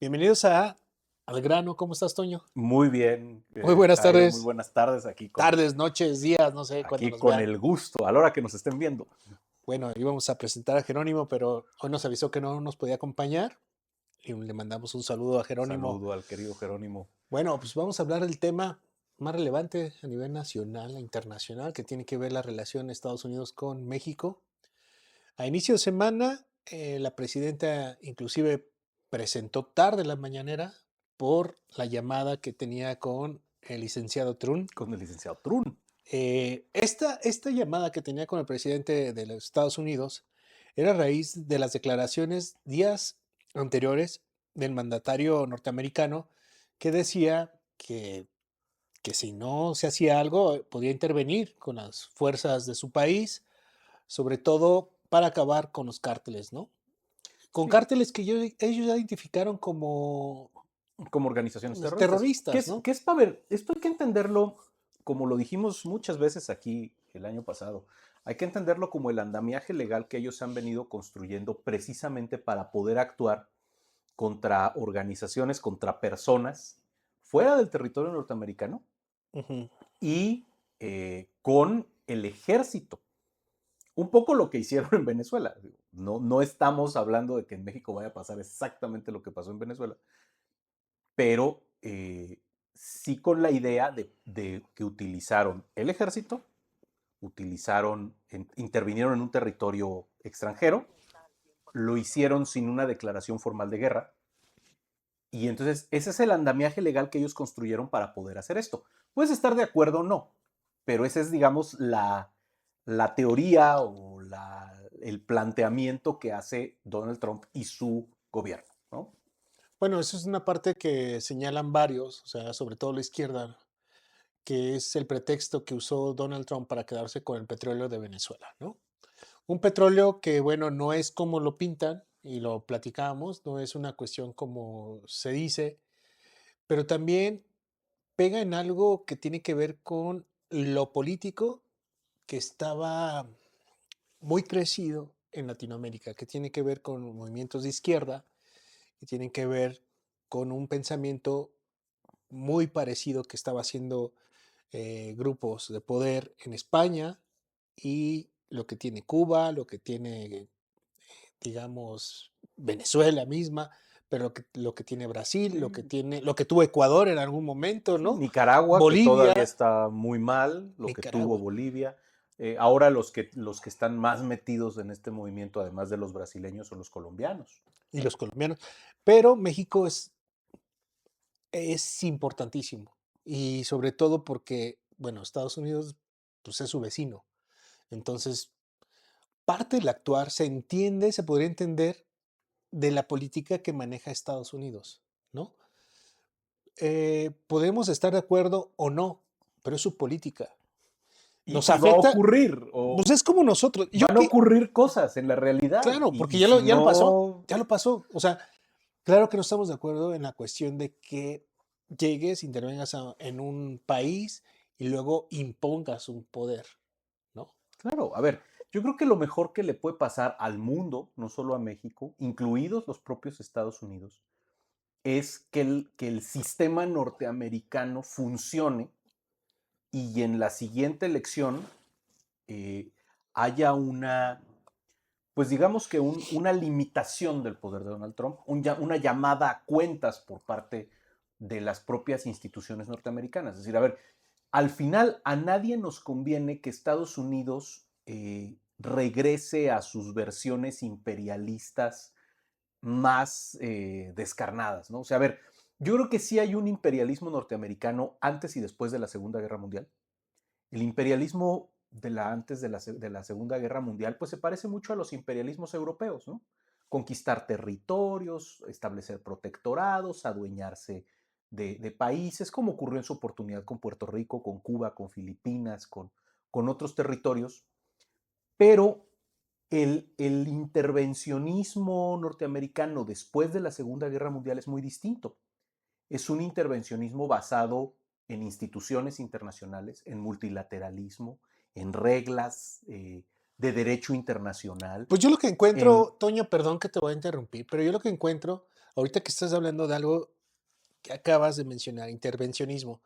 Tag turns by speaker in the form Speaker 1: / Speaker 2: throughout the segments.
Speaker 1: Bienvenidos a Al Grano. ¿Cómo estás, Toño?
Speaker 2: Muy bien,
Speaker 1: Muy buenas
Speaker 2: Jairo, muy
Speaker 1: tardes,
Speaker 2: buenas tardes
Speaker 1: tardes, noches, días, no sé cuándo
Speaker 2: aquí
Speaker 1: nos
Speaker 2: con
Speaker 1: vean.
Speaker 2: el gusto, a la hora que nos estén viendo.
Speaker 1: Bueno, íbamos a presentar a Jerónimo, pero hoy nos avisó que no nos podía acompañar y le mandamos un saludo a Jerónimo.
Speaker 2: Saludo al querido Jerónimo.
Speaker 1: Bueno, pues vamos a hablar del tema más relevante a nivel nacional e internacional que tiene que ver la relación de Estados Unidos con México. A inicio de semana, la presidenta inclusive presentó tarde la mañanera por la llamada que tenía con el licenciado Trump.
Speaker 2: Con el licenciado Trun.
Speaker 1: Esta llamada que tenía con el presidente de los Estados Unidos era a raíz de las declaraciones días anteriores del mandatario norteamericano que decía que si no se hacía algo podía intervenir con las fuerzas de su país, sobre todo para acabar con los cárteles, ¿no? Con
Speaker 2: Sí,
Speaker 1: cárteles que ellos ya identificaron como
Speaker 2: como organizaciones
Speaker 1: los
Speaker 2: terroristas.
Speaker 1: terroristas, ¿no?
Speaker 2: ¿Qué es para ver? Esto hay que entenderlo, como lo dijimos muchas veces aquí el año pasado, hay que entenderlo como el andamiaje legal que ellos han venido construyendo precisamente para poder actuar contra organizaciones, contra personas fuera del territorio norteamericano
Speaker 1: Ujú.
Speaker 2: y con el ejército. Un poco lo que hicieron en Venezuela. No estamos hablando de que en México vaya a pasar exactamente lo que pasó en Venezuela, pero sí con la idea de que utilizaron el ejército, intervinieron en un territorio extranjero, lo hicieron sin una declaración formal de guerra, y entonces ese es el andamiaje legal que ellos construyeron para poder hacer esto. Puedes estar de acuerdo o no, pero esa es, digamos, la teoría o el planteamiento que hace Donald Trump y su gobierno, ¿no?
Speaker 1: Bueno, eso es una parte que señalan varios, o sea, sobre todo la izquierda, que es el pretexto que usó Donald Trump para quedarse con el petróleo de Venezuela, ¿no? Un petróleo que, bueno, no es como lo pintan y lo platicamos, no es una cuestión como se dice, pero también pega en algo que tiene que ver con lo político que estaba muy crecido en Latinoamérica, que tiene que ver con movimientos de izquierda, que tienen que ver con un pensamiento muy parecido que estaba haciendo grupos de poder en España y lo que tiene Cuba, lo que tiene, digamos, Venezuela misma, pero lo que tiene Brasil,
Speaker 2: Sí.
Speaker 1: lo que tuvo Ecuador en algún momento,
Speaker 2: Sí,
Speaker 1: ¿no?
Speaker 2: Nicaragua, que
Speaker 1: Bolivia,
Speaker 2: todavía está muy mal, lo que tuvo
Speaker 1: Nicaragua
Speaker 2: Bolivia. Ahora los que están más metidos en este movimiento, además de los brasileños, son los colombianos.
Speaker 1: y los colombianos. Pero México es importantísimo y sobre todo porque, bueno, Estados Unidos pues, es su vecino. Entonces, parte del actuar se entiende, se podría entender de la política que maneja Estados Unidos, ¿no? Podemos estar de acuerdo o no, pero es su política. Nos
Speaker 2: Y va a
Speaker 1: afecta,
Speaker 2: ocurrir, o
Speaker 1: pues es como nosotros. Yo
Speaker 2: van a
Speaker 1: que,
Speaker 2: ocurrir cosas en la realidad.
Speaker 1: claro,
Speaker 2: Y
Speaker 1: porque
Speaker 2: si
Speaker 1: ya lo pasó,
Speaker 2: no,
Speaker 1: ya lo pasó. O sea, claro que no estamos de acuerdo en la cuestión de que llegues, intervengas en un país y luego impongas un poder, ¿no?
Speaker 2: claro, a ver, yo creo que lo mejor que le puede pasar al mundo, no solo a México, incluidos los propios Estados Unidos, es que el sistema norteamericano funcione y en la siguiente elección eh, haya pues digamos que una limitación del poder de Donald Trump, una llamada a cuentas por parte de las propias instituciones norteamericanas. Es decir, a ver, al final a nadie nos conviene que Estados Unidos regrese a sus versiones imperialistas más descarnadas, ¿no? O sea, a ver, yo creo que sí hay un imperialismo norteamericano antes y después de la Segunda Guerra Mundial. El imperialismo antes de la Segunda Guerra Mundial, pues se parece mucho a los imperialismos europeos, ¿no? Conquistar territorios, establecer protectorados, adueñarse de países, como ocurrió en su oportunidad con Puerto Rico, con Cuba, con Filipinas, con otros territorios. Pero el intervencionismo norteamericano después de la Segunda Guerra Mundial es muy distinto. Es un intervencionismo basado en instituciones internacionales, en multilateralismo, en reglas de derecho internacional,
Speaker 1: Pues yo lo que
Speaker 2: en...
Speaker 1: encuentro, Toño, perdón que te voy a interrumpir, pero yo lo que encuentro ahorita que estás hablando de algo que acabas de mencionar, intervencionismo,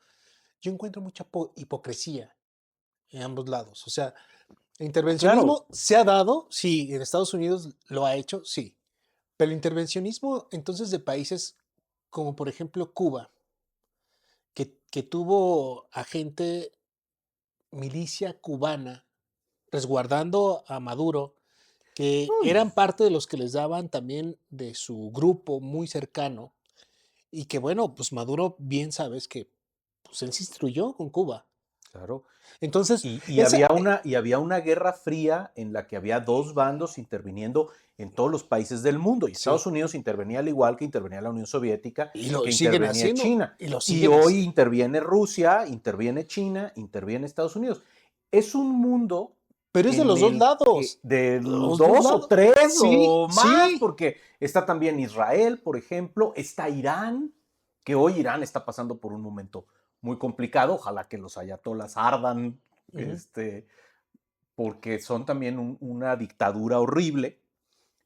Speaker 1: yo encuentro mucha hipocresía en ambos lados. O sea, el
Speaker 2: Claro,
Speaker 1: intervencionismo se ha dado, sí, en Estados Unidos lo ha hecho, sí, pero el intervencionismo entonces de países como por ejemplo Cuba, que tuvo a gente, milicia cubana, resguardando a Maduro, que
Speaker 2: uy,
Speaker 1: eran parte de los que les daban también de su grupo muy cercano, y que bueno, pues Maduro bien sabes que pues él se instruyó con Cuba.
Speaker 2: claro.
Speaker 1: Entonces,
Speaker 2: Y
Speaker 1: esa,
Speaker 2: había una guerra fría en la que había dos bandos interviniendo en todos los países del mundo. Y Estados
Speaker 1: sí,
Speaker 2: Unidos intervenía al igual que intervenía la Unión Soviética,
Speaker 1: y lo
Speaker 2: que
Speaker 1: siguen
Speaker 2: intervenía
Speaker 1: haciendo,
Speaker 2: China.
Speaker 1: y lo
Speaker 2: Y
Speaker 1: siguen
Speaker 2: hoy
Speaker 1: haciendo.
Speaker 2: interviene Rusia, interviene China, interviene Estados Unidos. Es un mundo
Speaker 1: Pero es de
Speaker 2: en
Speaker 1: los 2
Speaker 2: el que
Speaker 1: lados,
Speaker 2: de
Speaker 1: los 2
Speaker 2: dos o
Speaker 1: lados.
Speaker 2: tres
Speaker 1: Sí,
Speaker 2: o más,
Speaker 1: sí.
Speaker 2: porque está también Israel, por ejemplo, está Irán, que hoy Irán está pasando por un momento muy complicado. Ojalá que los ayatolas ardan,
Speaker 1: Ujú.
Speaker 2: porque son también una dictadura horrible.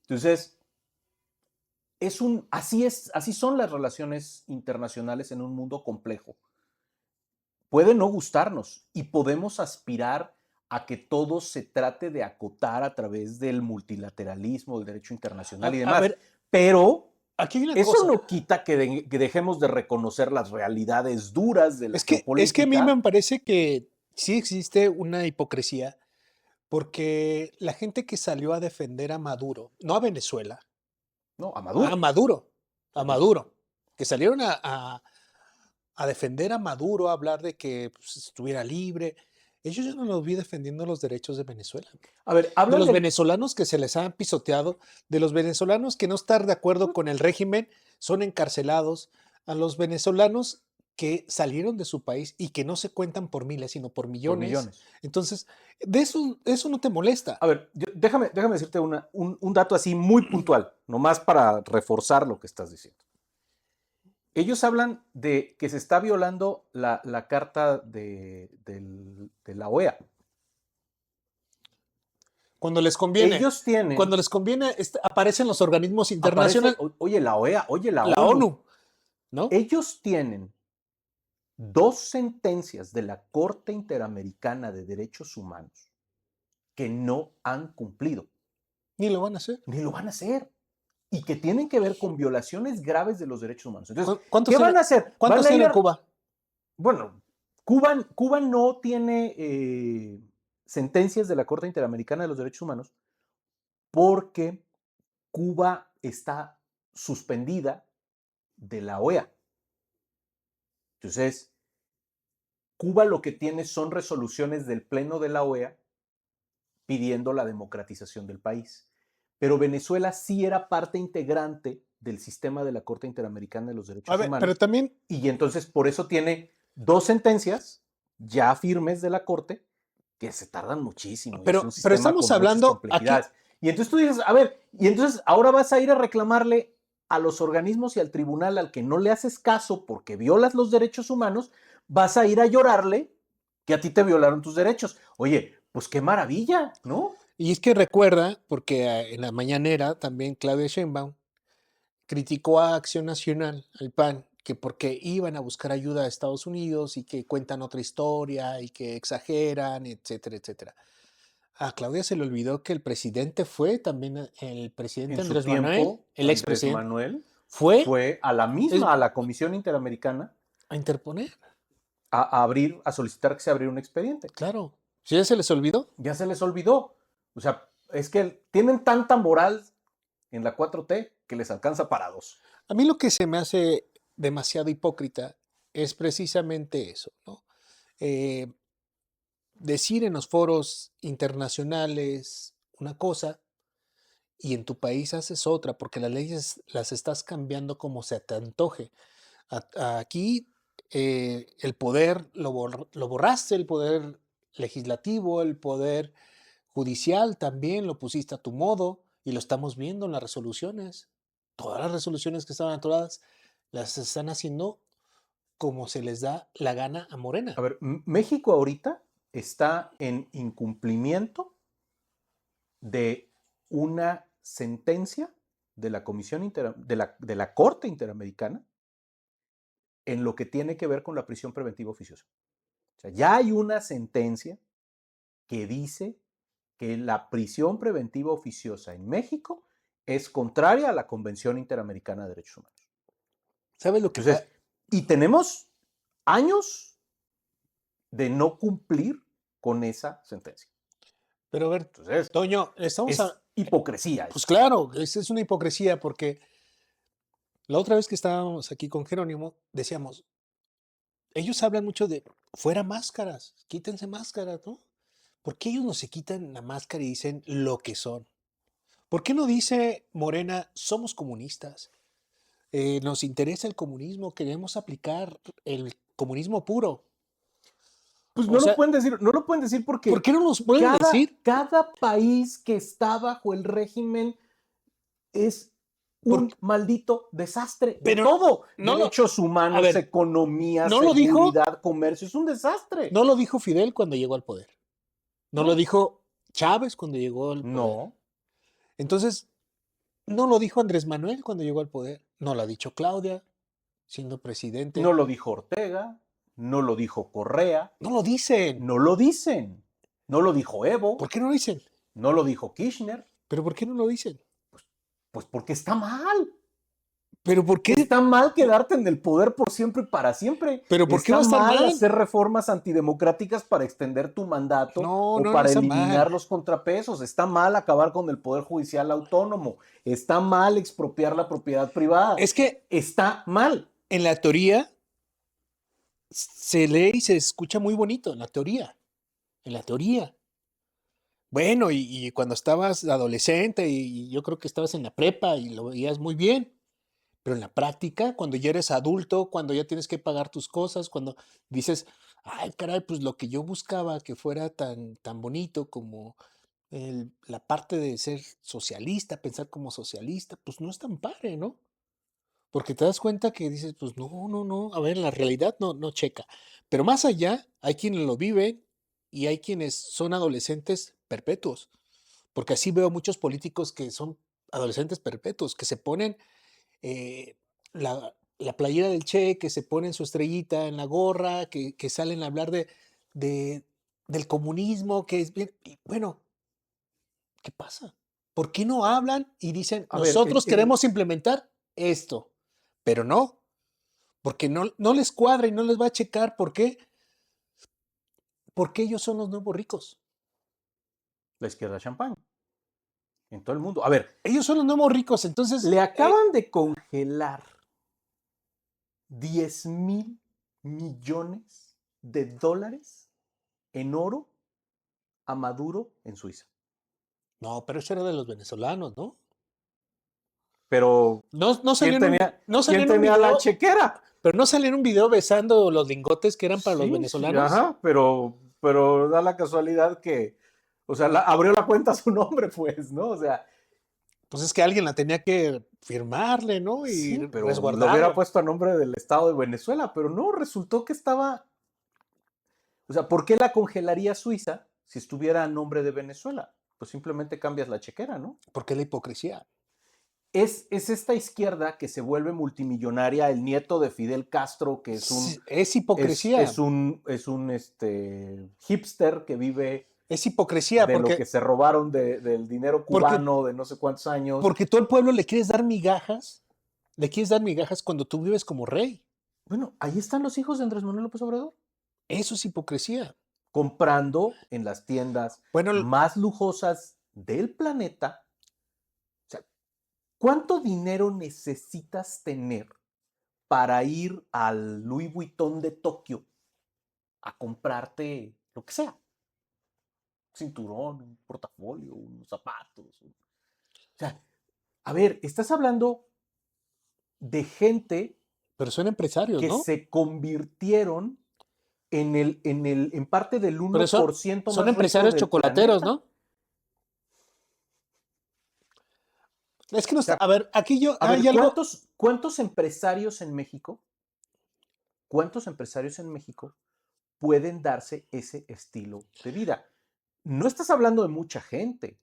Speaker 2: Entonces, así son las relaciones internacionales en un mundo complejo. Puede no gustarnos y podemos aspirar a que todo se trate de acotar a través del multilateralismo, del derecho internacional y
Speaker 1: A
Speaker 2: demás,
Speaker 1: ver,
Speaker 2: pero
Speaker 1: aquí hay una
Speaker 2: eso
Speaker 1: cosa.
Speaker 2: no quita que dejemos de reconocer las realidades duras de la
Speaker 1: Es que a mí me
Speaker 2: geopolítica.
Speaker 1: parece que sí existe una hipocresía, porque la gente que salió a defender a Maduro, no a Venezuela,
Speaker 2: No, a
Speaker 1: a
Speaker 2: Maduro.
Speaker 1: Maduro, a
Speaker 2: Correcto.
Speaker 1: Maduro, que salieron a defender a Maduro, a hablar de que, pues, estuviera libre. Ellos yo no los vi defendiendo los derechos de Venezuela,
Speaker 2: A ver,
Speaker 1: de
Speaker 2: hablan
Speaker 1: los
Speaker 2: del...
Speaker 1: venezolanos que se les han pisoteado, de los venezolanos que no estar de acuerdo con el régimen son encarcelados, a los venezolanos que salieron de su país y que no se cuentan por miles, sino por
Speaker 2: Por
Speaker 1: millones.
Speaker 2: millones.
Speaker 1: Entonces, de eso no te molesta.
Speaker 2: A ver, déjame decirte un dato así muy puntual, nomás para reforzar lo que estás diciendo. Ellos hablan de que se está violando la carta de la OEA. Ellos
Speaker 1: Cuando
Speaker 2: tienen,
Speaker 1: les conviene, aparecen los organismos
Speaker 2: aparece,
Speaker 1: internacionales,
Speaker 2: oye, la OEA, oye, la
Speaker 1: la
Speaker 2: ONU.
Speaker 1: ONU, ¿no?
Speaker 2: Ellos tienen dos sentencias de la Corte Interamericana de Derechos Humanos que no han cumplido,
Speaker 1: Ni lo van a hacer.
Speaker 2: ni lo van a hacer, y que tienen que ver con violaciones graves de los derechos humanos. Entonces,
Speaker 1: ¿Cuántos
Speaker 2: ¿qué van
Speaker 1: tiene,
Speaker 2: a hacer? Van
Speaker 1: cuántos
Speaker 2: a ir
Speaker 1: tiene
Speaker 2: a...
Speaker 1: Cuba?
Speaker 2: Bueno, Cuba no tiene sentencias de la Corte Interamericana de los Derechos Humanos porque Cuba está suspendida de la OEA. Entonces, Cuba lo que tiene son resoluciones del Pleno de la OEA pidiendo la democratización del país. Pero Venezuela sí era parte integrante del sistema de la Corte Interamericana de los
Speaker 1: A
Speaker 2: Derechos
Speaker 1: ver, pero
Speaker 2: Humanos,
Speaker 1: también,
Speaker 2: y entonces por eso tiene dos sentencias ya firmes de la Corte que se tardan muchísimo y es un
Speaker 1: pero
Speaker 2: sistema
Speaker 1: estamos
Speaker 2: con muchas
Speaker 1: hablando aquí,
Speaker 2: complejidades. Y entonces tú dices, a ver, y entonces ahora vas a ir a reclamarle a los organismos y al tribunal al que no le haces caso porque violas los derechos humanos, vas a ir a llorarle que a ti te violaron tus derechos. Oye, pues qué maravilla, ¿no?
Speaker 1: y es que recuerda, porque en la mañanera también Claudia Sheinbaum criticó a Acción Nacional, al PAN, que porque iban a buscar ayuda a Estados Unidos y que cuentan otra historia y que exageran, etcétera, etcétera. A Claudia se le olvidó que el presidente fue también el presidente
Speaker 2: En su
Speaker 1: Andrés Manuel,
Speaker 2: tiempo,
Speaker 1: el
Speaker 2: Andrés
Speaker 1: expresidente,
Speaker 2: Manuel
Speaker 1: fue
Speaker 2: fue a la
Speaker 1: es-
Speaker 2: misma, a la Comisión Interamericana,
Speaker 1: a interponer,
Speaker 2: a solicitar que se abriera un expediente.
Speaker 1: claro. ¿Sí ya se les olvidó?
Speaker 2: Ya se les olvidó. O sea, es que tienen tanta moral en la 4T que les alcanza para dos.
Speaker 1: A mí lo que se me hace demasiado hipócrita es precisamente eso, ¿no? Eh, decir en los foros internacionales una cosa y en tu país haces otra, porque las leyes las estás cambiando como se te antoje. Aquí el poder lo borraste, el poder legislativo, el poder judicial también lo pusiste a tu modo y lo estamos viendo en las resoluciones. Todas las resoluciones que estaban atoradas las están haciendo como se les da la gana a
Speaker 2: A
Speaker 1: Morena.
Speaker 2: ver, México ahorita está en incumplimiento de una sentencia de la de la Corte Interamericana en lo que tiene que ver con la prisión preventiva oficiosa. O sea, ya hay una sentencia que dice que la prisión preventiva oficiosa en México es contraria a la Convención Interamericana de Derechos Humanos.
Speaker 1: ¿Sabes lo que pasa?
Speaker 2: Entonces, y tenemos años de no cumplir con esa sentencia.
Speaker 1: Pero a ver,
Speaker 2: Entonces,
Speaker 1: Toño,
Speaker 2: es hipocresía
Speaker 1: pues
Speaker 2: eso.
Speaker 1: claro, es una hipocresía porque la otra vez que estábamos aquí con Jerónimo, decíamos, ellos hablan mucho de fuera máscaras, quítense máscaras, ¿no? ¿Por qué ellos no se quitan la máscara y dicen lo que son? ¿Por qué no dice Morena, somos comunistas? Nos interesa el comunismo, queremos aplicar el comunismo puro.
Speaker 2: Pues
Speaker 1: O sea,
Speaker 2: no lo pueden decir
Speaker 1: ¿por
Speaker 2: porque
Speaker 1: qué no nos pueden decir?
Speaker 2: cada país que está bajo el régimen es
Speaker 1: Por-
Speaker 2: un maldito desastre de
Speaker 1: pero
Speaker 2: todo.
Speaker 1: no lo,
Speaker 2: Derechos
Speaker 1: a
Speaker 2: humanos,
Speaker 1: ver,
Speaker 2: economía,
Speaker 1: no lo dijo,
Speaker 2: seguridad, comercio, es un desastre.
Speaker 1: no lo dijo Fidel cuando llegó al poder. No lo
Speaker 2: No,
Speaker 1: dijo Chávez cuando llegó al poder.
Speaker 2: no,
Speaker 1: Entonces, no lo dijo Andrés Manuel cuando llegó al poder. No lo ha dicho Claudia siendo presidente.
Speaker 2: no lo dijo Ortega, no lo dijo Correa,
Speaker 1: No lo dicen.
Speaker 2: no lo dicen, no lo dijo Evo,
Speaker 1: ¿Por qué no lo dicen?
Speaker 2: no lo dijo Kirchner,
Speaker 1: ¿Pero por qué no lo dicen?
Speaker 2: pues porque está mal.
Speaker 1: ¿Pero por qué?
Speaker 2: Está mal quedarte en el poder por siempre y para siempre.
Speaker 1: ¿Pero por qué va
Speaker 2: Está
Speaker 1: a estar
Speaker 2: mal
Speaker 1: mal?
Speaker 2: hacer reformas antidemocráticas para extender tu mandato
Speaker 1: No,
Speaker 2: o
Speaker 1: no, no
Speaker 2: para
Speaker 1: está mal.
Speaker 2: eliminar los contrapesos. Está mal acabar con el poder judicial autónomo. Está mal expropiar la propiedad privada.
Speaker 1: Es que
Speaker 2: Está mal.
Speaker 1: en la teoría se lee y se escucha muy bonito, en la teoría. En la teoría. Bueno, y cuando estabas adolescente y yo creo que estabas en la prepa y lo veías muy bien. Pero en la práctica, cuando ya eres adulto, cuando ya tienes que pagar tus cosas, cuando dices, ay, caray, pues lo que yo buscaba que fuera tan bonito como la parte de ser socialista, pensar como socialista, pues no es tan padre, ¿no? Porque te das cuenta que dices, pues no, no, no, a ver, la realidad no checa. Pero más allá, hay quienes lo viven y hay quienes son adolescentes perpetuos, porque así veo muchos políticos que son adolescentes perpetuos, que se ponen eh, la playera del Che, que se ponen su estrellita en la gorra, que salen a hablar de- del comunismo, que es bien. Y bueno, ¿qué pasa? ¿Por qué no hablan y dicen,
Speaker 2: A ver,
Speaker 1: nosotros queremos implementar esto? Pero no, porque no les cuadra y no les va a checar. ¿Por qué? Porque ellos son los nuevos ricos.
Speaker 2: la izquierda champán en todo el mundo. A ver,
Speaker 1: Ellos son los nuevos ricos. Entonces,
Speaker 2: le acaban de congelar 10,000 millones de dólares en oro a Maduro en Suiza.
Speaker 1: no, pero eso era de los venezolanos, ¿no?
Speaker 2: Pero,
Speaker 1: No salió en un, no salió
Speaker 2: quién
Speaker 1: en un
Speaker 2: tenía la
Speaker 1: video.
Speaker 2: chequera?
Speaker 1: Pero no salió en un video besando los lingotes que eran para los
Speaker 2: Sí, sí,
Speaker 1: venezolanos.
Speaker 2: ajá, pero da la casualidad que, o sea, abrió la cuenta a su nombre, pues, ¿no? O sea,
Speaker 1: Pues es que alguien la tenía que firmarle, ¿no? Y
Speaker 2: sí, pero lo hubiera
Speaker 1: resguardarlo.
Speaker 2: puesto a nombre del Estado de Venezuela, pero no, resultó que estaba, o sea, ¿por qué la congelaría Suiza si estuviera a nombre de Venezuela? Pues simplemente cambias la chequera, ¿no?
Speaker 1: Porque la hipocresía.
Speaker 2: Es esta izquierda que se vuelve multimillonaria, el nieto de Fidel Castro, que
Speaker 1: Sí, es hipocresía.
Speaker 2: es un hipster que vive
Speaker 1: Es hipocresía
Speaker 2: de lo que se robaron del dinero
Speaker 1: porque,
Speaker 2: cubano de no sé cuántos años.
Speaker 1: porque todo el pueblo le quieres dar migajas cuando tú vives como rey.
Speaker 2: Bueno, ahí están los hijos de Andrés Manuel López Obrador,
Speaker 1: Eso es hipocresía.
Speaker 2: comprando en las tiendas
Speaker 1: Bueno,
Speaker 2: más lujosas del planeta. O sea, ¿cuánto dinero necesitas tener para ir al Louis Vuitton de Tokio a comprarte lo que sea? Un cinturón, un portafolio, unos zapatos. O sea, a ver, estás hablando de gente
Speaker 1: pero son empresarios,
Speaker 2: que
Speaker 1: ¿no?
Speaker 2: se convirtieron en parte del
Speaker 1: Pero
Speaker 2: uno
Speaker 1: son,
Speaker 2: por ciento
Speaker 1: son
Speaker 2: más rico
Speaker 1: empresarios
Speaker 2: del
Speaker 1: chocolateros,
Speaker 2: planeta.
Speaker 1: ¿no? Es que no
Speaker 2: O
Speaker 1: está.
Speaker 2: sea,
Speaker 1: A ver, aquí yo
Speaker 2: a ver,
Speaker 1: hay algo.
Speaker 2: cuántos empresarios en México pueden darse ese estilo de vida? No estás hablando de mucha gente.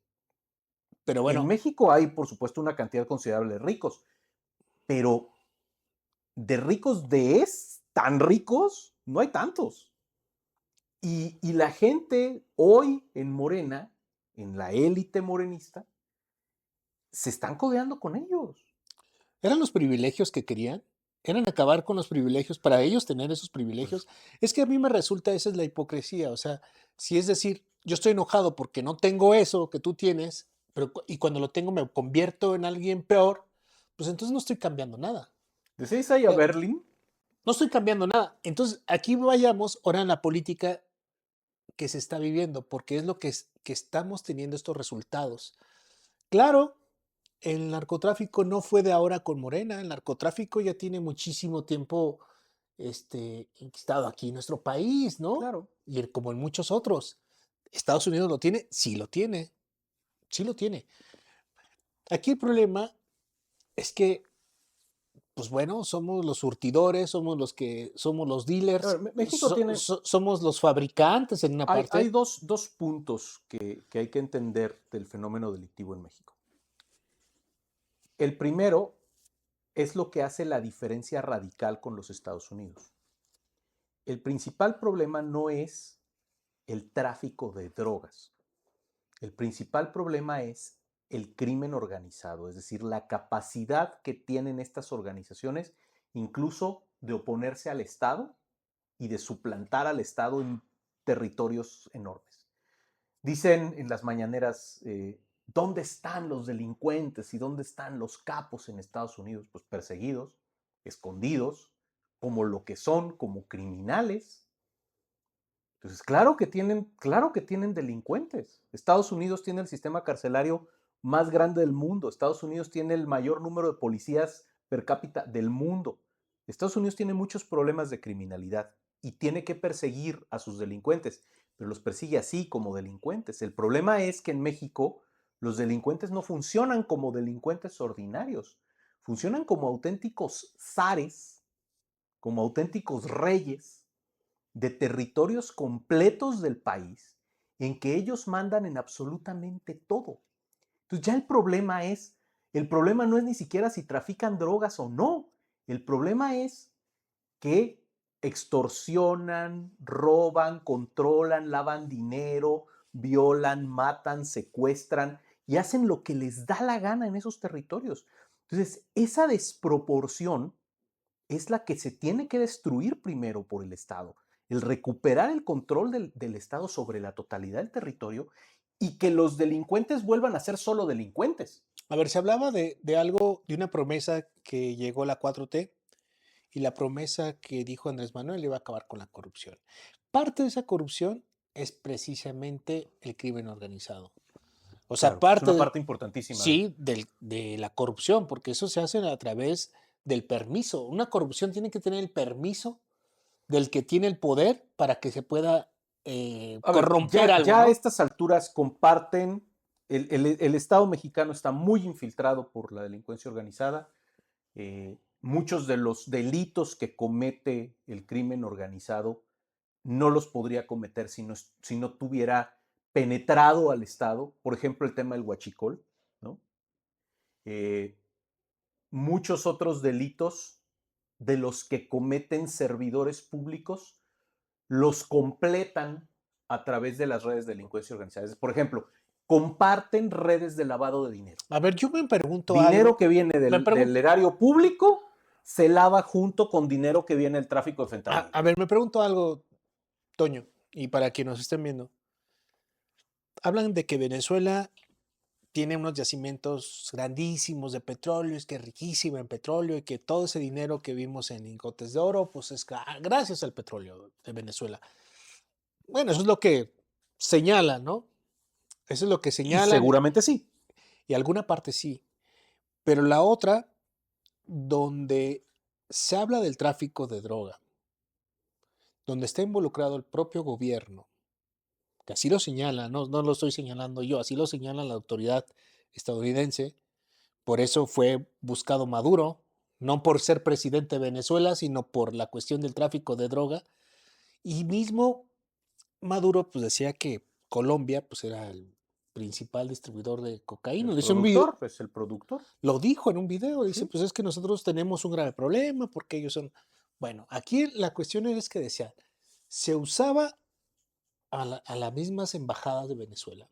Speaker 1: Pero
Speaker 2: En
Speaker 1: bueno,
Speaker 2: México hay, por supuesto, una cantidad considerable de ricos, pero de ricos tan ricos, no hay tantos. Y la gente hoy en Morena, en la élite morenista, se están codeando con ellos.
Speaker 1: ¿eran los privilegios que querían? ¿Eran acabar con los privilegios para ellos tener esos
Speaker 2: Pues
Speaker 1: privilegios? Es que a mí me resulta, esa es la hipocresía, o sea, si es decir, yo estoy enojado porque no tengo eso que tú tienes, pero y cuando lo tengo me convierto en alguien peor, pues entonces no estoy cambiando nada.
Speaker 2: de Seiza a
Speaker 1: Eh,
Speaker 2: Berlín,
Speaker 1: No estoy cambiando nada. Entonces, aquí vayamos ahora en la política que se está viviendo, porque es lo que, que estamos teniendo estos resultados. Claro, el narcotráfico no fue de ahora con Morena, el narcotráfico ya tiene muchísimo tiempo estado aquí en nuestro país, ¿no?
Speaker 2: claro.
Speaker 1: Y como en muchos otros. ¿Estados Unidos lo tiene? Sí lo tiene, sí lo tiene. Aquí el problema es que, pues bueno, somos los surtidores, somos los
Speaker 2: A
Speaker 1: dealers,
Speaker 2: ver, México tiene,
Speaker 1: somos los fabricantes en una
Speaker 2: hay
Speaker 1: parte.
Speaker 2: dos puntos que hay que entender del fenómeno delictivo en México. El primero es lo que hace la diferencia radical con los Estados Unidos. El principal problema no es el tráfico de drogas. El principal problema es el crimen organizado, es decir, la capacidad que tienen estas organizaciones incluso de oponerse al Estado y de suplantar al Estado en territorios enormes. Dicen en las mañaneras, ¿dónde están los delincuentes y dónde están los capos en Estados Unidos? Pues perseguidos, escondidos, como lo que son, como criminales. Entonces, claro que tienen delincuentes. Estados Unidos tiene el sistema carcelario más grande del mundo. Estados Unidos tiene el mayor número de policías per cápita del mundo. Estados Unidos tiene muchos problemas de criminalidad y tiene que perseguir a sus delincuentes, pero los persigue así como delincuentes. El problema es que en México los delincuentes no funcionan como delincuentes ordinarios, funcionan como auténticos zares, como auténticos reyes de territorios completos del país en que ellos mandan en absolutamente todo. Entonces ya el problema no es ni siquiera si trafican drogas o no, el problema es que extorsionan, roban, controlan, lavan dinero, violan, matan, secuestran y hacen lo que les da la gana en esos territorios. Entonces, esa desproporción es la que se tiene que destruir primero por el Estado, el recuperar el control del Estado sobre la totalidad del territorio y que los delincuentes vuelvan a ser solo delincuentes.
Speaker 1: A ver, se hablaba de algo, de una promesa que llegó la 4T y la promesa que dijo Andrés Manuel iba a acabar con la corrupción. Parte de esa corrupción es precisamente el crimen organizado. O sea,
Speaker 2: Claro, es
Speaker 1: parte
Speaker 2: una
Speaker 1: de,
Speaker 2: parte importantísima de...
Speaker 1: sí, de la corrupción, porque eso se hace a través del permiso. Una corrupción tiene que tener el permiso del que tiene el poder para que se pueda
Speaker 2: A ver,
Speaker 1: corromper algo,
Speaker 2: ya a
Speaker 1: ¿no?
Speaker 2: estas alturas comparten, el Estado mexicano está muy infiltrado por la delincuencia organizada. Muchos de los delitos que comete el crimen organizado no los podría cometer si no tuviera penetrado al Estado. Por ejemplo, el tema del huachicol, ¿no? Eh, Muchos otros delitos de los que cometen servidores públicos los completan a través de las redes de delincuencia organizada. Por ejemplo, comparten redes de lavado de dinero.
Speaker 1: A ver, yo me pregunto
Speaker 2: Dinero
Speaker 1: algo,
Speaker 2: que viene
Speaker 1: me
Speaker 2: del
Speaker 1: pregunto,
Speaker 2: erario público se lava junto con dinero que viene del tráfico de
Speaker 1: a,
Speaker 2: fentanilo.
Speaker 1: a ver, me pregunto algo, Toño, y para quienes nos estén viendo. Hablan de que Venezuela tiene unos yacimientos grandísimos de petróleo, es que es riquísima en petróleo y que todo ese dinero que vimos en lingotes de oro, pues es gracias al petróleo de Venezuela. Bueno, eso es lo que señalan, ¿no? Eso es lo que
Speaker 2: Y
Speaker 1: señalan
Speaker 2: seguramente sí.
Speaker 1: y alguna parte sí. Pero la otra, donde se habla del tráfico de droga, donde está involucrado el propio gobierno, que así lo señala, no lo estoy señalando yo, así lo señala la autoridad estadounidense. Por eso fue buscado Maduro, no por ser presidente de Venezuela, sino por la cuestión del tráfico de droga. Y mismo Maduro pues decía que Colombia pues era principal distribuidor de cocaína.
Speaker 2: El
Speaker 1: Hizo un video,
Speaker 2: productor, es el productor.
Speaker 1: lo dijo en un video, dice,
Speaker 2: Sí.
Speaker 1: pues es que nosotros tenemos un grave problema porque ellos son... Bueno, aquí la cuestión es que decía, se usaba a las mismas embajadas de Venezuela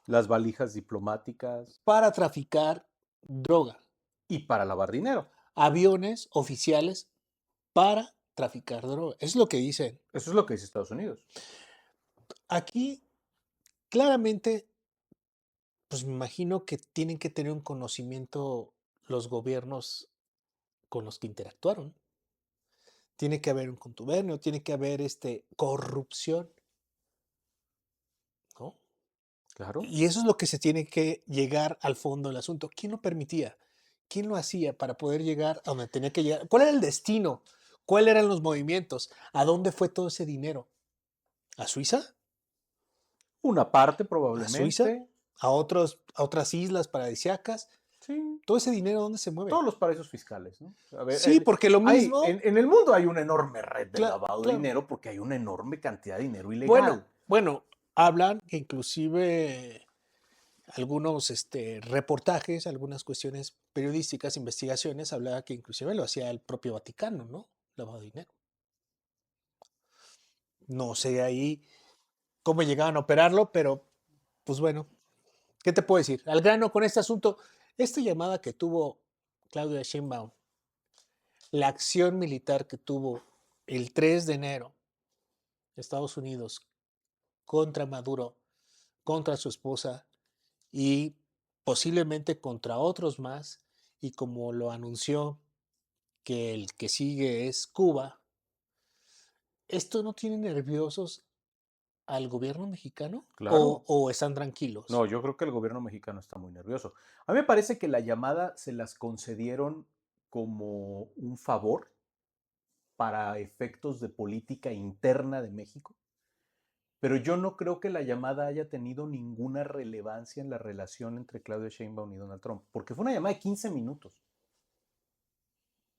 Speaker 2: Las valijas diplomáticas
Speaker 1: para traficar droga,
Speaker 2: y para lavar dinero.
Speaker 1: aviones oficiales para traficar droga. Es lo que dicen.
Speaker 2: Eso es lo que dice Estados Unidos.
Speaker 1: Aquí, claramente, pues me imagino que tienen que tener un conocimiento los gobiernos con los que interactuaron. Tiene que haber un contubernio, tiene que haber corrupción, ¿no?
Speaker 2: Claro.
Speaker 1: Y eso es lo que se tiene que llegar al fondo del asunto. ¿Quién lo permitía? ¿Quién lo hacía para poder llegar a donde tenía que llegar? ¿Cuál era el destino? ¿Cuáles eran los movimientos? ¿A dónde fue todo ese dinero? ¿A Suiza?
Speaker 2: Una parte
Speaker 1: ¿A Suiza?
Speaker 2: probablemente.
Speaker 1: A otras islas paradisíacas?
Speaker 2: Sí.
Speaker 1: ¿Todo ese dinero dónde se mueve?
Speaker 2: Todos los paraísos fiscales, ¿no? A ver,
Speaker 1: Sí, porque lo
Speaker 2: hay,
Speaker 1: mismo,
Speaker 2: en el mundo hay una enorme red de
Speaker 1: claro,
Speaker 2: lavado de
Speaker 1: claro.
Speaker 2: dinero porque hay una enorme cantidad de dinero
Speaker 1: Bueno,
Speaker 2: ilegal.
Speaker 1: bueno, hablan que inclusive algunos reportajes, algunas cuestiones periodísticas, investigaciones, hablaba que inclusive lo hacía el propio Vaticano, ¿no? Lavado de dinero. No sé ahí cómo llegaban a operarlo, pero pues bueno, ¿qué te puedo decir? Al grano con este asunto, esta llamada que tuvo Claudia Sheinbaum, la acción militar que tuvo el 3 de enero, Estados Unidos contra Maduro, contra su esposa y posiblemente contra otros más, y como lo anunció que el que sigue es Cuba, ¿esto no tiene nerviosos al gobierno mexicano
Speaker 2: Claro.
Speaker 1: o están tranquilos?
Speaker 2: No, yo creo que el gobierno mexicano está muy nervioso. A mí me parece que la llamada se las concedieron como un favor para efectos de política interna de México, pero yo no creo que la llamada haya tenido ninguna relevancia en la relación entre Claudia Sheinbaum y Donald Trump, porque fue una llamada de 15 minutos.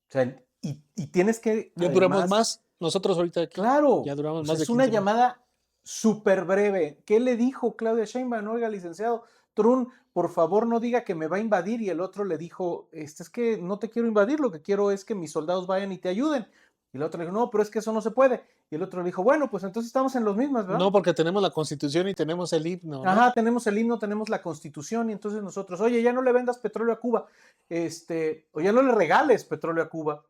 Speaker 2: O sea, y tienes que,
Speaker 1: Ya duramos
Speaker 2: además,
Speaker 1: más, nosotros ahorita aquí,
Speaker 2: claro,
Speaker 1: ya duramos
Speaker 2: o sea,
Speaker 1: más de
Speaker 2: es una
Speaker 1: 15 minutos.
Speaker 2: llamada súper breve. ¿Qué le dijo Claudia Sheinbaum? Oiga, licenciado Trun, por favor no diga que me va a invadir. Y el otro le dijo, es que no te quiero invadir, lo que quiero es que mis soldados vayan y te ayuden. Y el otro le dijo, no, pero es que eso no se puede. Y el otro le dijo, bueno, pues entonces estamos en los mismos, ¿verdad?
Speaker 1: No, porque tenemos la Constitución y tenemos el himno, ¿no?
Speaker 2: Ajá, tenemos el himno, tenemos la Constitución, y entonces nosotros, oye, ya no le vendas petróleo a Cuba, o ya no le regales petróleo a Cuba.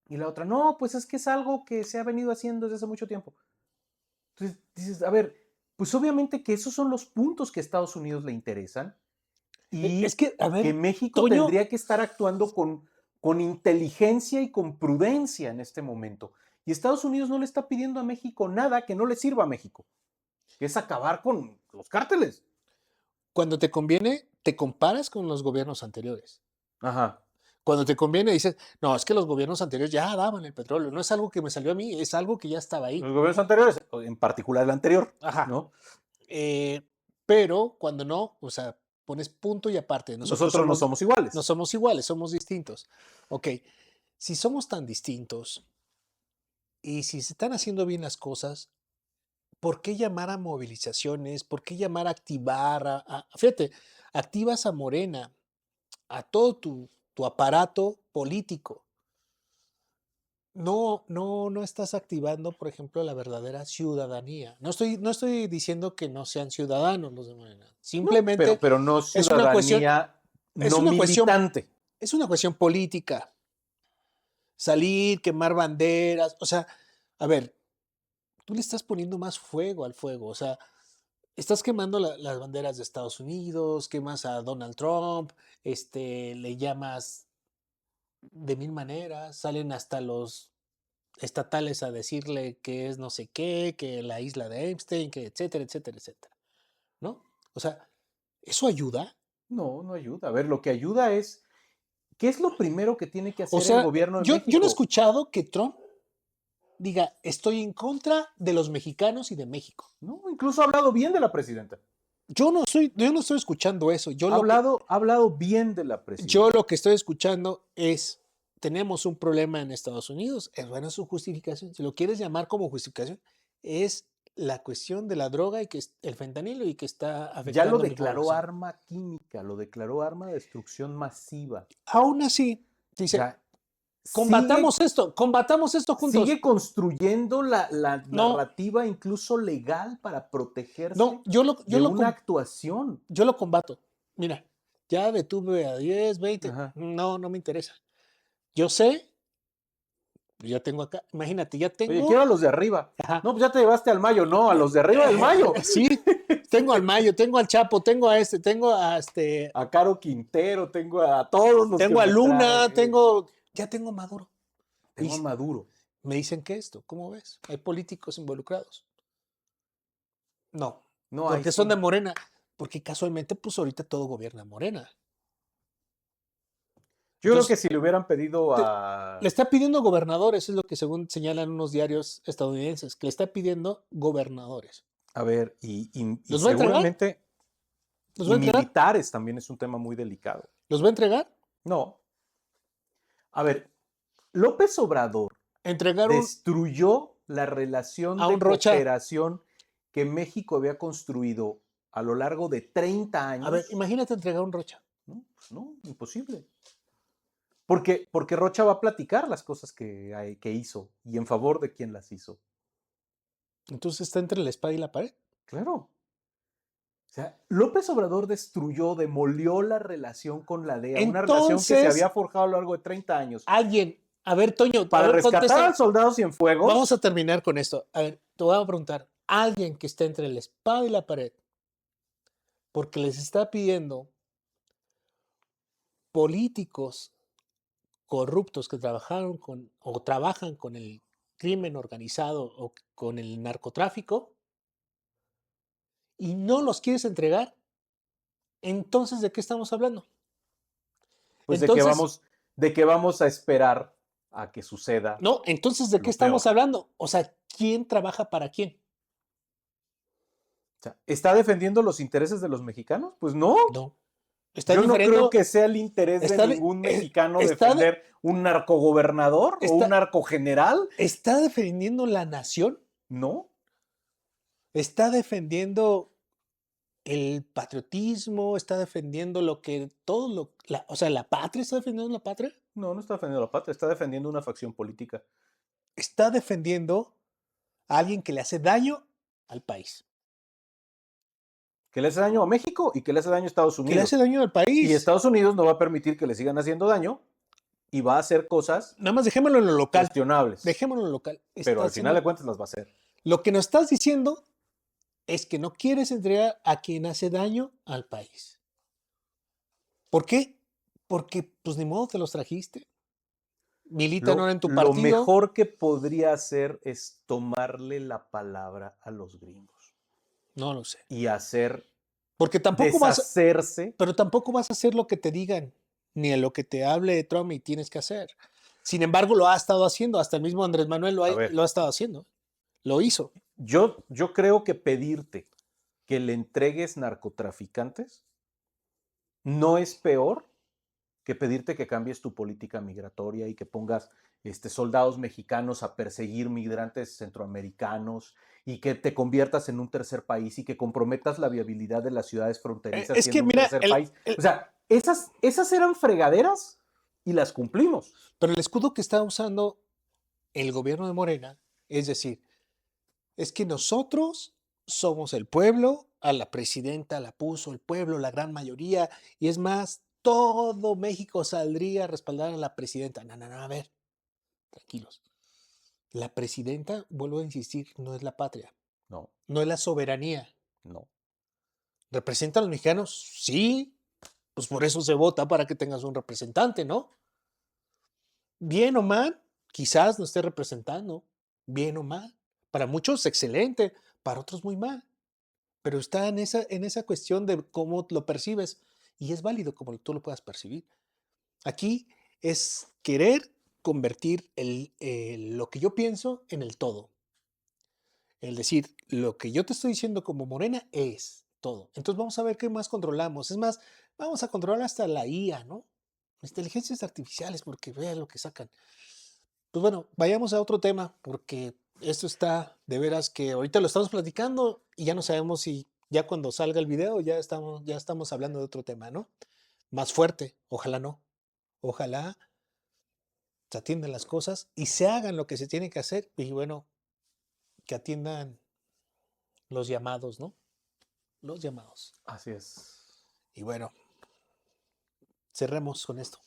Speaker 2: Y la otra, no, pues es que es algo que se ha venido haciendo desde hace mucho tiempo. Entonces dices, a ver, pues obviamente que esos son los puntos que a Estados Unidos le interesan
Speaker 1: Es
Speaker 2: y
Speaker 1: que, a
Speaker 2: que
Speaker 1: ver,
Speaker 2: México
Speaker 1: Toño,
Speaker 2: tendría que estar actuando con inteligencia y con prudencia en este momento. Y Estados Unidos no le está pidiendo a México nada que no le sirva a México, que es acabar con los cárteles.
Speaker 1: cuando te conviene, te comparas con los gobiernos anteriores.
Speaker 2: Ajá.
Speaker 1: Cuando te conviene, dices, no, es que los gobiernos anteriores ya daban el petróleo, no es algo que me salió a mí, es algo que ya estaba ahí.
Speaker 2: Los gobiernos anteriores, en particular el anterior,
Speaker 1: Ajá.
Speaker 2: ¿no?
Speaker 1: Eh, pero cuando no, o sea, pones punto y aparte.
Speaker 2: Nosotros no somos iguales.
Speaker 1: No somos iguales, somos distintos. Ok, si somos tan distintos y si se están haciendo bien las cosas, ¿por qué llamar a movilizaciones? ¿Por qué llamar a activar? Fíjate, activas a Morena, a todo tu aparato político. No estás activando, por ejemplo, la verdadera ciudadanía. No estoy diciendo que no sean ciudadanos los de Morena.
Speaker 2: No,
Speaker 1: Simplemente
Speaker 2: pero no
Speaker 1: es una cuestión,
Speaker 2: ciudadanía
Speaker 1: es
Speaker 2: no
Speaker 1: una cuestión,
Speaker 2: militante.
Speaker 1: es una cuestión política. Salir, quemar banderas, o sea, a ver, tú le estás poniendo más fuego al fuego, o sea, estás quemando las banderas de Estados Unidos, quemas a Donald Trump, le llamas de mil maneras, salen hasta los estatales a decirle que es no sé qué, que la isla de Epstein, que etcétera, etcétera, etcétera, ¿no? O sea, ¿eso ayuda?
Speaker 2: No, no ayuda. A ver, lo que ayuda es, ¿qué es lo primero que tiene que
Speaker 1: O
Speaker 2: hacer el
Speaker 1: sea,
Speaker 2: gobierno de
Speaker 1: yo no he
Speaker 2: México?
Speaker 1: escuchado que Trump diga, estoy en contra de los mexicanos y de México.
Speaker 2: No, incluso ha hablado bien de la presidenta.
Speaker 1: Yo no estoy escuchando eso.
Speaker 2: Ha hablado bien de la
Speaker 1: Yo
Speaker 2: presidenta.
Speaker 1: lo que estoy escuchando es, tenemos un problema en Estados Unidos. Es buena su justificación. Si lo quieres llamar como justificación, es la cuestión de la droga y que el fentanilo y que está
Speaker 2: Ya lo
Speaker 1: afectando a mi
Speaker 2: declaró
Speaker 1: población.
Speaker 2: arma química, lo declaró arma de destrucción masiva.
Speaker 1: Aún así,
Speaker 2: O
Speaker 1: dice,
Speaker 2: sea, sigue,
Speaker 1: combatamos esto juntos.
Speaker 2: sigue construyendo la
Speaker 1: No,
Speaker 2: narrativa incluso legal para protegerse
Speaker 1: no, yo lo, yo
Speaker 2: de
Speaker 1: lo,
Speaker 2: una
Speaker 1: com-
Speaker 2: actuación.
Speaker 1: yo lo combato. Mira, ya detuve a 10, 20.
Speaker 2: Ajá.
Speaker 1: No, no me interesa. Yo sé, ya tengo acá, imagínate, ya
Speaker 2: Oye, quiero
Speaker 1: tengo,
Speaker 2: a los de arriba.
Speaker 1: ajá,
Speaker 2: No, pues ya te llevaste al Mayo. No, a los de arriba del Mayo.
Speaker 1: sí, tengo al Mayo, tengo al Chapo, tengo a
Speaker 2: A Caro Quintero, tengo a todos los que
Speaker 1: tengo a
Speaker 2: me
Speaker 1: Luna,
Speaker 2: traen.
Speaker 1: ya tengo a Maduro.
Speaker 2: Tengo a
Speaker 1: Y
Speaker 2: Maduro.
Speaker 1: me dicen que esto, ¿cómo ves? Hay políticos involucrados. No,
Speaker 2: No, ahí
Speaker 1: porque son de
Speaker 2: sí.
Speaker 1: Morena, porque casualmente, pues ahorita todo gobierna Morena.
Speaker 2: Yo creo que
Speaker 1: Entonces,
Speaker 2: si le hubieran pedido
Speaker 1: le
Speaker 2: a...
Speaker 1: está pidiendo gobernadores, es lo que según señalan unos diarios estadounidenses, que le está pidiendo gobernadores.
Speaker 2: A ver, y
Speaker 1: ¿Los va a entregar?
Speaker 2: seguramente...
Speaker 1: ¿Los va
Speaker 2: Y
Speaker 1: a entregar?
Speaker 2: militares también es un tema muy delicado.
Speaker 1: ¿Los va a entregar?
Speaker 2: No. A ver, López Obrador
Speaker 1: Entregar
Speaker 2: destruyó la relación
Speaker 1: a un
Speaker 2: de
Speaker 1: Rocha.
Speaker 2: cooperación que México había construido a lo largo de 30
Speaker 1: A ver,
Speaker 2: años.
Speaker 1: imagínate entregar un Rocha.
Speaker 2: No, pues no, imposible. Porque Rocha va a platicar las cosas que hizo y en favor de quién las hizo.
Speaker 1: Entonces está entre la espada y la pared.
Speaker 2: Claro. O sea, López Obrador destruyó, demolió la relación con la DEA, una relación que se
Speaker 1: Entonces,
Speaker 2: había forjado a lo largo de 30 años.
Speaker 1: alguien, a ver, Toño, a
Speaker 2: Para
Speaker 1: ver,
Speaker 2: rescatar
Speaker 1: contéstame.
Speaker 2: al soldado
Speaker 1: Vamos
Speaker 2: Cienfuegos,
Speaker 1: a terminar con esto. A ver, te voy a preguntar, alguien que esté entre la espada y la pared, porque les está pidiendo políticos corruptos que trabajaron con o trabajan con el crimen organizado o con el narcotráfico y no los quieres entregar, entonces ¿de qué estamos hablando?
Speaker 2: pues
Speaker 1: Entonces,
Speaker 2: de que vamos a esperar a que suceda
Speaker 1: no, entonces ¿de qué
Speaker 2: lo peor.
Speaker 1: estamos hablando? O sea, ¿quién trabaja para quién?
Speaker 2: O sea, ¿está defendiendo los intereses de los mexicanos? Pues no.
Speaker 1: No. Está
Speaker 2: Yo no creo
Speaker 1: diferendo,
Speaker 2: que sea el interés de
Speaker 1: está, de-
Speaker 2: ningún mexicano
Speaker 1: está, de-
Speaker 2: defender un narcogobernador o un
Speaker 1: está,
Speaker 2: narcogeneral.
Speaker 1: está defendiendo la nación,
Speaker 2: No,
Speaker 1: está defendiendo el patriotismo, está defendiendo lo que todo o sea, la patria está defendiendo la patria,
Speaker 2: no está defendiendo la patria, está defendiendo una facción política.
Speaker 1: está defendiendo a alguien que le hace daño al país,
Speaker 2: Que le hace daño a México y que le hace daño a Estados
Speaker 1: que le hace
Speaker 2: Unidos.
Speaker 1: daño al
Speaker 2: Y
Speaker 1: país.
Speaker 2: Estados Unidos no va a permitir que le sigan haciendo daño y va a hacer cosas
Speaker 1: Nada más dejémoslo en lo local,
Speaker 2: cuestionables.
Speaker 1: dejémoslo en lo local.
Speaker 2: Pero
Speaker 1: Está
Speaker 2: al final de
Speaker 1: haciendo,
Speaker 2: cuentas las va a hacer.
Speaker 1: lo que nos estás diciendo es que no quieres entregar a quien hace daño al país. ¿Por qué? Porque, pues ni modo, te los trajiste. Militan ahora en tu
Speaker 2: Lo
Speaker 1: partido.
Speaker 2: mejor que podría hacer es tomarle la palabra a los gringos
Speaker 1: No lo sé.
Speaker 2: y hacer
Speaker 1: Porque
Speaker 2: deshacerse.
Speaker 1: pero tampoco vas a hacer lo que te digan, ni a lo que te hable Trump y tienes que hacer. Sin embargo, lo ha estado haciendo. Hasta el mismo Andrés Manuel
Speaker 2: A
Speaker 1: lo
Speaker 2: ver,
Speaker 1: ha estado haciendo. Lo hizo.
Speaker 2: yo creo que pedirte que le entregues narcotraficantes no es peor que pedirte que cambies tu política migratoria y que pongas soldados mexicanos a perseguir migrantes centroamericanos y que te conviertas en un tercer país y que comprometas la viabilidad de las ciudades fronterizas
Speaker 1: Es que,
Speaker 2: siendo un
Speaker 1: mira,
Speaker 2: tercer país. O sea, esas eran fregaderas y las cumplimos.
Speaker 1: pero el escudo que está usando el gobierno de Morena, es decir, es que nosotros somos el pueblo, a la presidenta la puso el pueblo, la gran mayoría, y es más, todo México saldría a respaldar a la presidenta. No, no, no, a ver, tranquilos. La presidenta, vuelvo a insistir, no es la patria,
Speaker 2: No,
Speaker 1: no es la soberanía.
Speaker 2: no.
Speaker 1: ¿Representa a los mexicanos? Sí, pues por eso se vota para que tengas un representante, ¿no? Bien o mal, quizás no esté representando, bien o mal. Para muchos, excelente, para otros, muy mal. Pero está en esa cuestión de cómo lo percibes y es válido como tú lo puedas percibir. Aquí es querer convertir lo que yo pienso en el todo. El decir, lo que yo te estoy diciendo como Morena es todo. Entonces vamos a ver qué más controlamos. Es más, vamos a controlar hasta la IA, ¿no? Las inteligencias artificiales, porque vean lo que sacan. Pues bueno, vayamos a otro tema, porque esto está de veras que ahorita lo estamos platicando y ya no sabemos si ya cuando salga el video ya estamos hablando de otro tema, ¿no? Más fuerte, ojalá no. Ojalá se atiendan las cosas y se hagan lo que se tiene que hacer y bueno, que atiendan los llamados, ¿no? Los llamados.
Speaker 2: Así es.
Speaker 1: Y bueno, cerremos con esto.